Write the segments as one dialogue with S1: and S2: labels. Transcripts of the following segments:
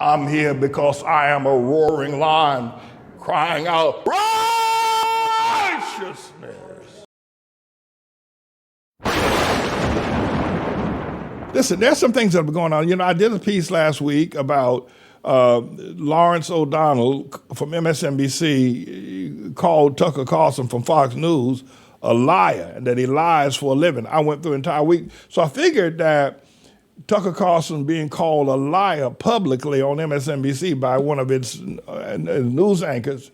S1: I'm here because I am a roaring lion crying out righteousness. Listen, there's some things that are going on. You know, I did a piece last week about Lawrence O'Donnell from MSNBC called Tucker Carlson from Fox News a liar and that he lies for a living. I went through the entire week. So I figured that Tucker Carlson being called a liar publicly on MSNBC by one of its news anchors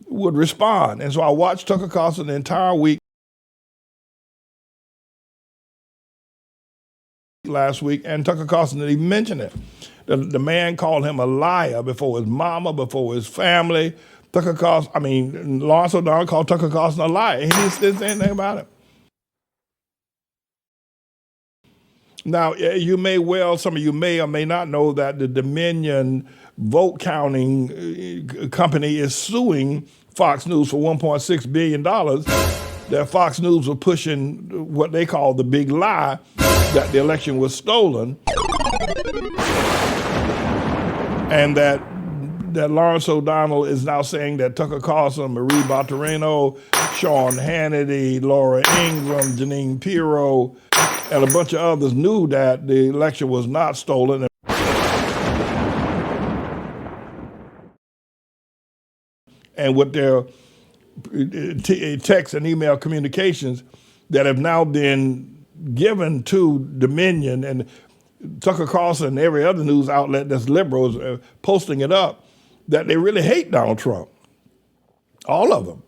S1: would respond. And so I watched Tucker Carlson the entire week last week, and Tucker Carlson didn't even mention it. The man called him a liar before his mama, before his family. Lawrence O'Donnell called Tucker Carlson a liar. He didn't say anything about it. Now, some of you may or may not know that the Dominion vote counting company is suing Fox News for $1.6 billion. That Fox News was pushing what they call the big lie, that the election was stolen, and that Lawrence O'Donnell is now saying that Tucker Carlson, Marie Bartiromo, Sean Hannity, Laura Ingraham, Janine Pirro, and a bunch of others knew that the election was not stolen. And with their text and email communications that have now been given to Dominion, and Tucker Carlson and every other news outlet that's liberal is posting it up, that they really hate Donald Trump. All of them.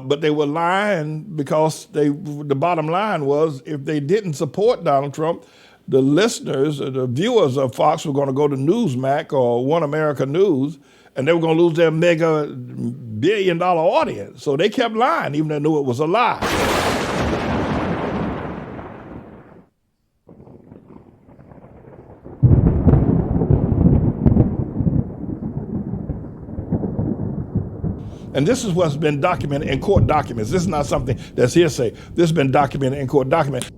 S1: But they were lying because the bottom line was, if they didn't support Donald Trump, the listeners, the viewers of Fox were going to go to Newsmax or One America News, and they were going to lose their mega billion-dollar audience. So they kept lying, even though they knew it was a lie. And this is what's been documented in court documents. This is not something that's hearsay. This has been documented in court documents.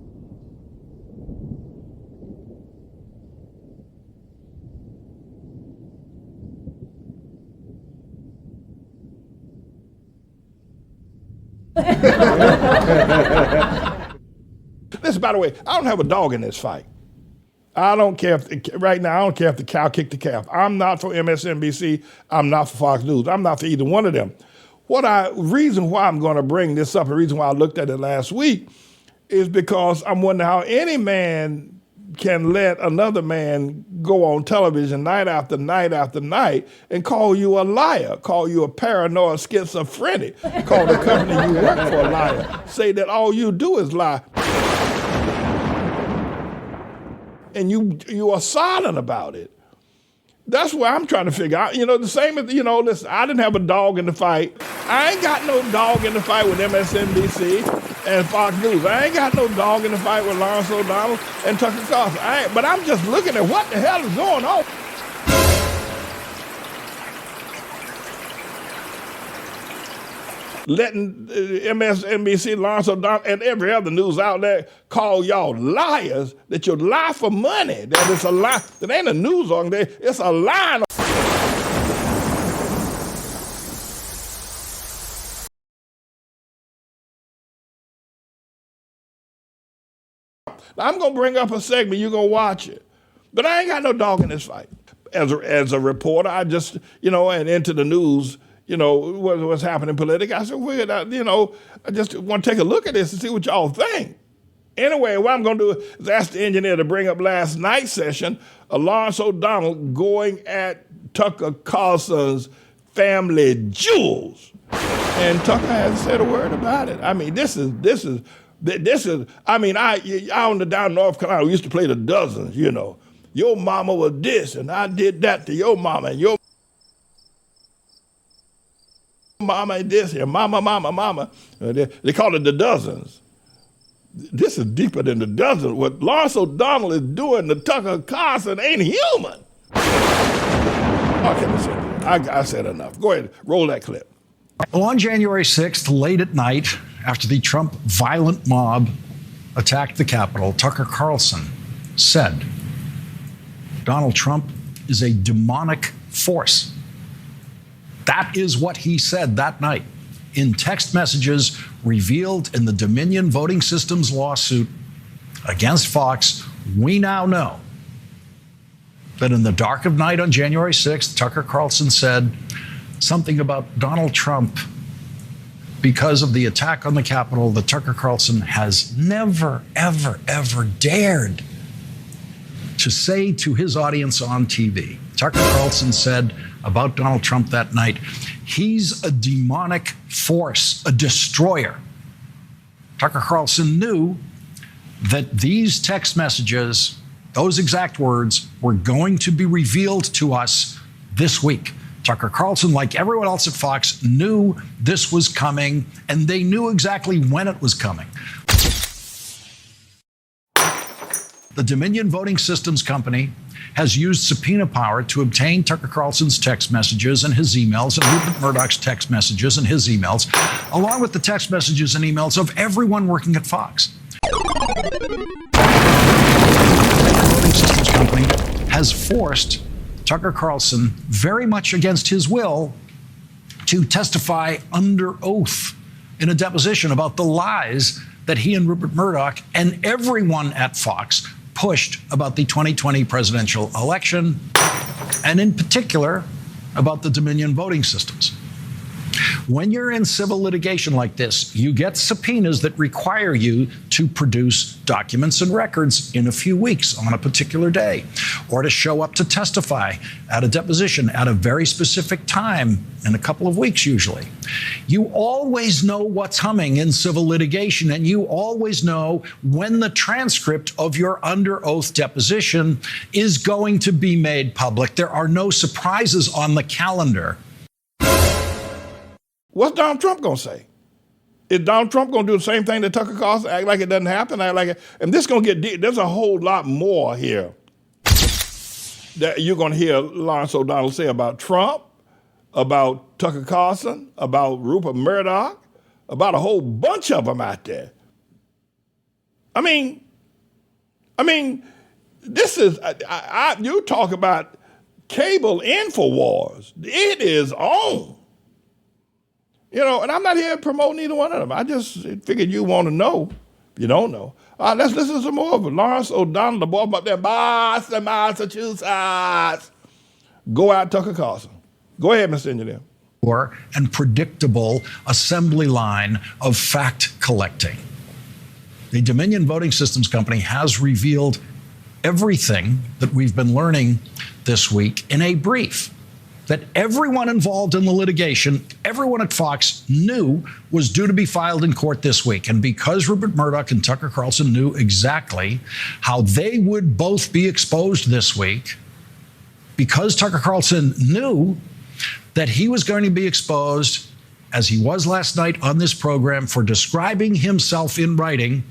S1: Listen, by the way, I don't have a dog in this fight. I don't care right now, I don't care if the cow kicked the calf. I'm not for MSNBC. I'm not for Fox News. I'm not for either one of them. Reason why I'm going to bring this up, the reason why I looked at it last week, is because I'm wondering how any man can let another man go on television night after night after night and call you a liar, call you a paranoid schizophrenic, call the company you work for a liar, say that all you do is lie. And you are silent about it. That's what I'm trying to figure out. The same as, listen, I didn't have a dog in the fight. I ain't got no dog in the fight with MSNBC and Fox News. I ain't got no dog in the fight with Lawrence O'Donnell and Tucker Carlson. But I'm just looking at what the hell is going on. Letting MSNBC, Lawrence O'Donnell, and every other news outlet call y'all liars, that you lie for money, that it's a lie. It ain't a news organization, it's a lie. Now, I'm going to bring up a segment, you're going to watch it. But I ain't got no dog in this fight. As a reporter, I just, and into the news, what's happening politically. I said, I just want to take a look at this and see what y'all think. Anyway, what I'm going to do is ask the engineer to bring up last night's session of Lawrence O'Donnell going at Tucker Carlson's family jewels. And Tucker hasn't said a word about it. I mean, this is, I mean, I down in North Carolina, we used to play the dozens, Your mama was this, and I did that to your mama, and your mama this here, mama. They call it the dozens. This is deeper than the dozens. What Lawrence O'Donnell is doing to Tucker Carlson ain't human. Okay, I said enough. Go ahead, roll that clip.
S2: Well, on January 6th, late at night, after the Trump violent mob attacked the Capitol, Tucker Carlson said, Donald Trump is a demonic force. That is what he said that night in text messages revealed in the Dominion Voting Systems lawsuit against Fox. We now know that in the dark of night on January 6th, Tucker Carlson said something about Donald Trump because of the attack on the Capitol that Tucker Carlson has never, ever, ever dared to say to his audience on TV. Tucker Carlson said about Donald Trump that night, he's a demonic force, a destroyer. Tucker Carlson knew that these text messages, those exact words, were going to be revealed to us this week. Tucker Carlson, like everyone else at Fox, knew this was coming, and they knew exactly when it was coming. The Dominion Voting Systems Company has used subpoena power to obtain Tucker Carlson's text messages and his emails, and Rupert Murdoch's text messages and his emails, along with the text messages and emails of everyone working at Fox. The Voting Systems Company has forced Tucker Carlson, very much against his will, to testify under oath in a deposition about the lies that he and Rupert Murdoch and everyone at Fox pushed about the 2020 presidential election, and in particular, about the Dominion voting systems. When you're in civil litigation like this, you get subpoenas that require you to produce documents and records in a few weeks on a particular day, or to show up to testify at a deposition at a very specific time in a couple of weeks usually. You always know what's coming in civil litigation, and you always know when the transcript of your under oath deposition is going to be made public. There are no surprises on the calendar.
S1: What's Donald Trump going to say? Is Donald Trump going to do the same thing that Tucker Carlson, act like it doesn't happen, act like it? And this is going to get deep. There's a whole lot more here that you're going to hear Lawrence O'Donnell say about Trump, about Tucker Carlson, about Rupert Murdoch, about a whole bunch of them out there. I mean, this is, you talk about cable InfoWars. It is on. You know, and I'm not here promoting either one of them. I just figured you want to know. You don't know. Let's listen to some more of it. Lawrence O'Donnell, the boy up there, Boston, Massachusetts. Go out, Tucker Carlson. Go ahead, Mr. Engineer.
S2: And predictable assembly line of fact collecting. The Dominion Voting Systems Company has revealed everything that we've been learning this week in a brief that everyone involved in the litigation, everyone at Fox knew was due to be filed in court this week. And because Rupert Murdoch and Tucker Carlson knew exactly how they would both be exposed this week, because Tucker Carlson knew that he was going to be exposed, as he was last night on this program, for describing himself in writing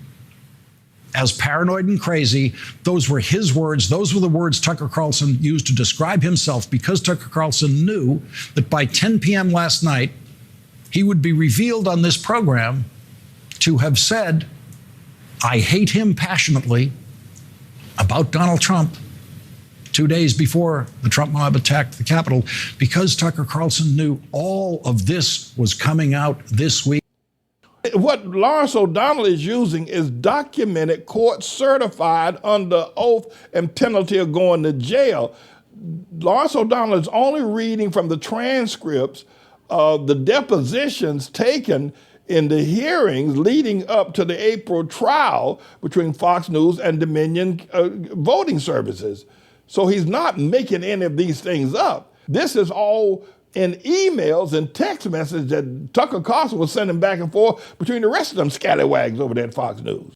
S2: as paranoid and crazy. Those were his words. Those were the words Tucker Carlson used to describe himself, because Tucker Carlson knew that by 10 p.m. last night, he would be revealed on this program to have said, I hate him passionately, about Donald Trump 2 days before the Trump mob attacked the Capitol, because Tucker Carlson knew all of this was coming out this week.
S1: What Lawrence O'Donnell is using is documented, court certified under oath and penalty of going to jail. Lawrence O'Donnell is only reading from the transcripts of the depositions taken in the hearings leading up to the April trial between Fox News and Dominion Voting Services. So he's not making any of these things up. This is all in emails and text messages that Tucker Carlson was sending back and forth between the rest of them scallywags over there at Fox News.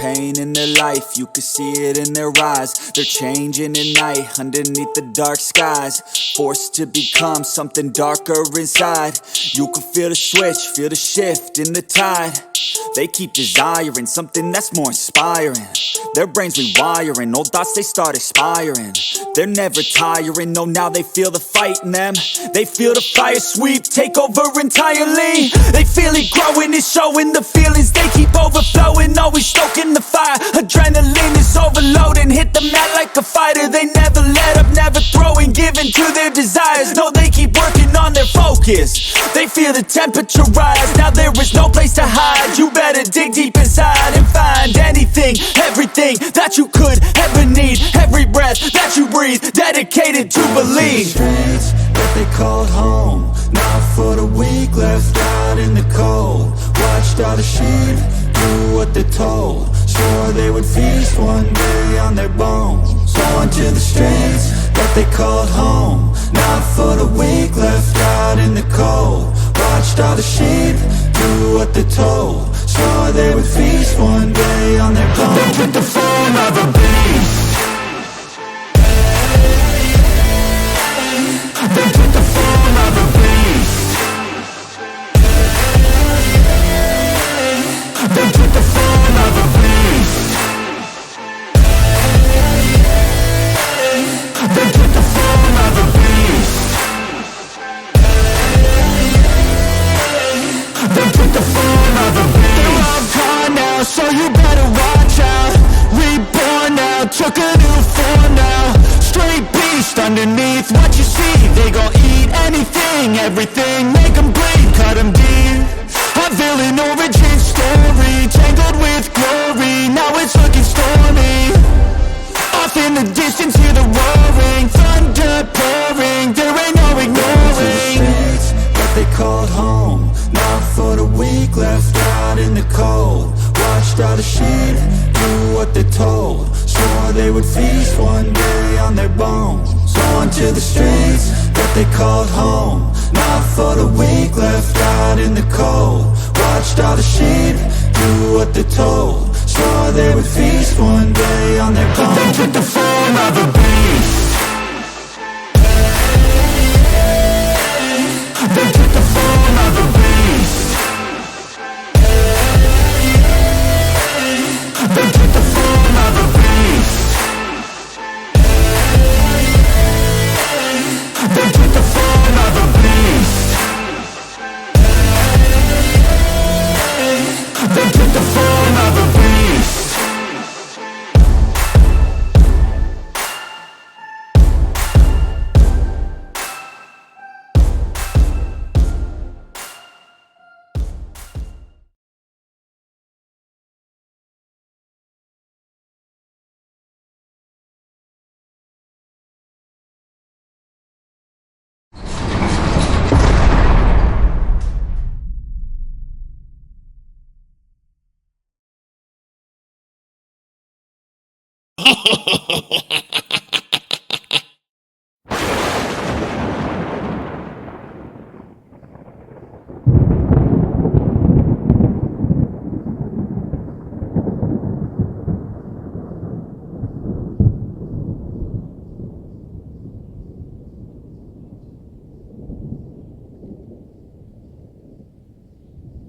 S3: pain in their life, you could see it in their eyes. They're changing at night, underneath the dark skies, forced to become something darker inside. You can feel the switch, feel the shift in the tide. They keep desiring something that's more inspiring. Their brains rewiring, old thoughts they start expiring. They're never tiring, no, now they feel the fight in them. They feel the fire sweep, take over entirely. They feel it growing, it's showing the feelings. They keep overflowing, always stoking the fire. Adrenaline is overloading, hit the mat like a fighter. They never let up, never throwing, giving to their desires. No, they keep working on their focus. They feel the temperature rise, now there is no place to hide. You better dig deep inside and find anything, everything that you could ever need. Every breath that you breathe, dedicated to believe.
S4: Streets that they called home, not for the weak, left out in the cold. Watched all the sheep do what they're told, swore they would feast one day on their bones. On to the streets that they called home, not for the weak, left out in the cold. Watched all the sheep do what they're told, swore they would feast one day on their bones. They took the form of a beast. They took the form of a beast. They took the form of a beast. They took the form of a beast. They took the form of a beast. They're all gone now, so you better watch out. Reborn now, took a new form now. Straight beast underneath what you see. They gon' eat anything, everything, make them bleed, cut them deep. A villain origin story, tangled with glory, now it's looking stormy. Off in the distance, hear the roaring, thunder pouring, there ain't no ignoring. Streets that they called home, not for the weak, left out in the cold. Watched all the sheep do what they're told, swore they would feast one day on their bones. On to the streets that they called home, not for the weak, left out in the cold. Watched all the sheep do what they're told, swore they would feast one day on their bones. They took the form of a beast. They took the form of a beast. They took the form of a beast. They took the form of a beast. They took the form of a beast.